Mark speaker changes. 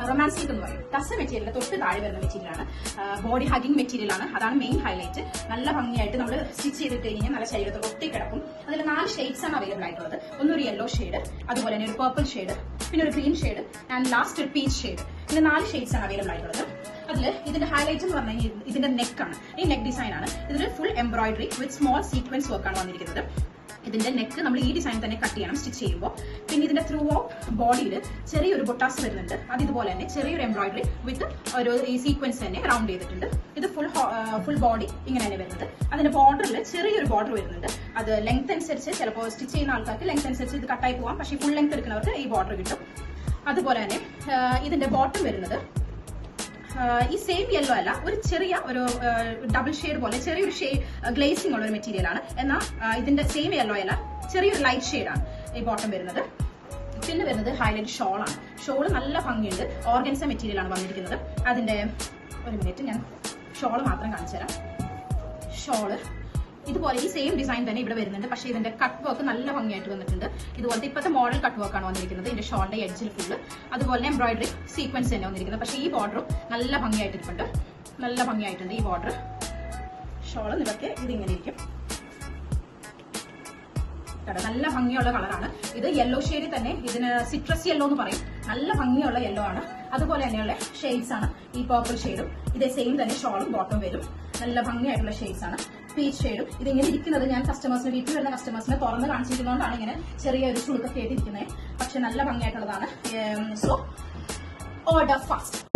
Speaker 1: Romance silk എന്ന് പറയും. Tussar material തൊട്ട് താഴെ വരുന്ന മെറ്റീരിയലാണ്. ബോഡി ഹഗിങ് മെറ്റീരിയൽ ആണ്. അതാണ് മെയിൻ ഹൈലൈറ്റ്. നല്ല ഭംഗിയായിട്ട് നമ്മൾ സ്റ്റിച്ച് ചെയ്തിട്ട് കഴിഞ്ഞാൽ നല്ല ശരീരത്തിൽ ഒട്ടി കിടക്കും. അതിൽ 4 ഷെയ്ഡ്സ് ആണ് അവൈലബിൾ ആയിട്ടുള്ളത്. ഒന്നൊരു യെല്ലോ ഷെയ്ഡ്, അതുപോലെ തന്നെ ഒരു പർപ്പിൾ ഷെയ്ഡ്, പിന്നെ ഒരു ഗ്രീൻ ഷെയ്ഡ് ആൻഡ് ലാസ്റ്റ് ഒരു പീച്ച് ഷെയ്ഡ്. ഇങ്ങനെ 4 ഷെയ്ഡ്സ് ആണ് അവൈലബിൾ ആയിട്ടുള്ളത്. അതിൽ ഇതിന്റെ ഹൈലൈറ്റ് എന്ന് പറഞ്ഞാൽ ഇതിന്റെ നെക്കാണ്. ഈ നെക്ക് ഡിസൈൻ ആണ്. ഇതിൽ ഫുൾ എംബ്രോയിഡറി വിത്ത് സ്മോൾ സീക്വൻസ് വർക്കാണ് വന്നിരിക്കുന്നത്. ഇതിന്റെ നെക്ക് നമ്മൾ ഈ ഡിസൈൻ തന്നെ കട്ട് ചെയ്യണം സ്റ്റിച്ച് ചെയ്യുമ്പോൾ. പിന്നെ ഇതിന്റെ ത്രൂ ഔട്ട് ബോഡിയിൽ ചെറിയൊരു ബൊട്ടാസ് വരുന്നുണ്ട്. അത് ഇതുപോലെ തന്നെ ചെറിയൊരു എംബ്രോയിഡറി വിത്ത് ഒരു ഈ സീക്വൻസ് തന്നെ റൗണ്ട് ചെയ്തിട്ടുണ്ട്. ഇത് ഫുൾ ബോഡി ഇങ്ങനെ തന്നെ വരുന്നത്. അതിന്റെ ബോർഡറിൽ ചെറിയൊരു ബോർഡർ വരുന്നുണ്ട്. അത് ലെങ്ത് അനുസരിച്ച് ചിലപ്പോൾ സ്റ്റിച്ച് ചെയ്യുന്ന ആൾക്കാർക്ക് ലെങ്ത് അനുസരിച്ച് ഇത് കട്ടായി പോകാം. പക്ഷേ ഫുൾ ലെങ്ത് എടുക്കുന്നവർക്ക് ഈ ബോർഡർ കിട്ടും. അതുപോലെ തന്നെ ഇതിന്റെ ബോട്ടം വരുന്നത് ഈ സെയിം യെല്ലോ അല്ല, ഒരു ചെറിയ ഒരു ഡബിൾ ഷെയ്ഡ് പോലെ ചെറിയൊരു ഗ്ലേസിംഗ് ഉള്ള ഒരു മെറ്റീരിയൽ ആണ്. എന്നാൽ ഇതിന്റെ സെയിം യെല്ലോ അല്ല, ചെറിയൊരു ലൈറ്റ് ഷെയ്ഡാണ് ഈ ബോട്ടം വരുന്നത്. പിന്നെ വരുന്നത് ഹൈലൈറ്റ് ഷോളാണ്. ഷോള് നല്ല ഭംഗിയുണ്ട്. ഓർഗൻസ മെറ്റീരിയൽ ആണ് വന്നിരിക്കുന്നത്. അതിന്റെ ഒരു മിനിറ്റ് ഞാൻ ഷോള് മാത്രം കാണിച്ചു തരാം. ഷോള് ഇതുപോലെ ഈ സെയിം ഡിസൈൻ തന്നെ ഇവിടെ വരുന്നുണ്ട്. പക്ഷേ ഇതിന്റെ കട്ട് വർക്ക് നല്ല ഭംഗിയായിട്ട് വന്നിട്ടുണ്ട്. ഇതുപോലത്തെ ഇപ്പോഴത്തെ മോഡൽ കട്ട് വർക്കാണ് വന്നിരിക്കുന്നത്. ഇതിന്റെ ഷോളിന്റെ എഡ്ജിൽ ഫുള്ള് അതുപോലെ എംബ്രോയിഡറി സീക്വൻസ് തന്നെ വന്നിരിക്കുന്നത്. പക്ഷേ ഈ ബോർഡറും നല്ല ഭംഗിയായിട്ടിരിപ്പുണ്ട്. നല്ല ഭംഗിയായിട്ടുണ്ട് ഈ ബോർഡർ. ഷോള് നിവർക്ക് ഇതിങ്ങനെ ഇരിക്കും. നല്ല ഭംഗിയുള്ള കളറാണ് ഇത്. യെല്ലോ ഷെയ്ഡിൽ തന്നെ ഇതിന് സിട്രസ് യെല്ലോ എന്ന് പറയും. നല്ല ഭംഗിയുള്ള യെല്ലോ ആണ്. അതുപോലെ തന്നെയുള്ള ഷെയ്ഡ്സ് ആണ് ഈ പർപ്പിൾ ഷെയ്ഡും. ഇതേ സെയിം തന്നെ ഷോളും ബോട്ടം വരും. നല്ല ഭംഗിയായിട്ടുള്ള ഷെയ്ഡ്സ് ആണ്. പീച്ച് ഷെയ്ഡും. ഇതിങ്ങനെ ഇരിക്കുന്നത് ഞാൻ കസ്റ്റമേഴ്സിന്, വീട്ടിൽ വരുന്ന കസ്റ്റമേഴ്സിനെ തുറന്ന് കാണിച്ചിരിക്കുന്നതുകൊണ്ടാണ് ഇങ്ങനെ ചെറിയൊരു ചുളുക്കൊക്കെ ആയിട്ടിരിക്കുന്നത്. പക്ഷെ നല്ല ഭംഗിയായിട്ടുള്ളതാണ്. So order fast.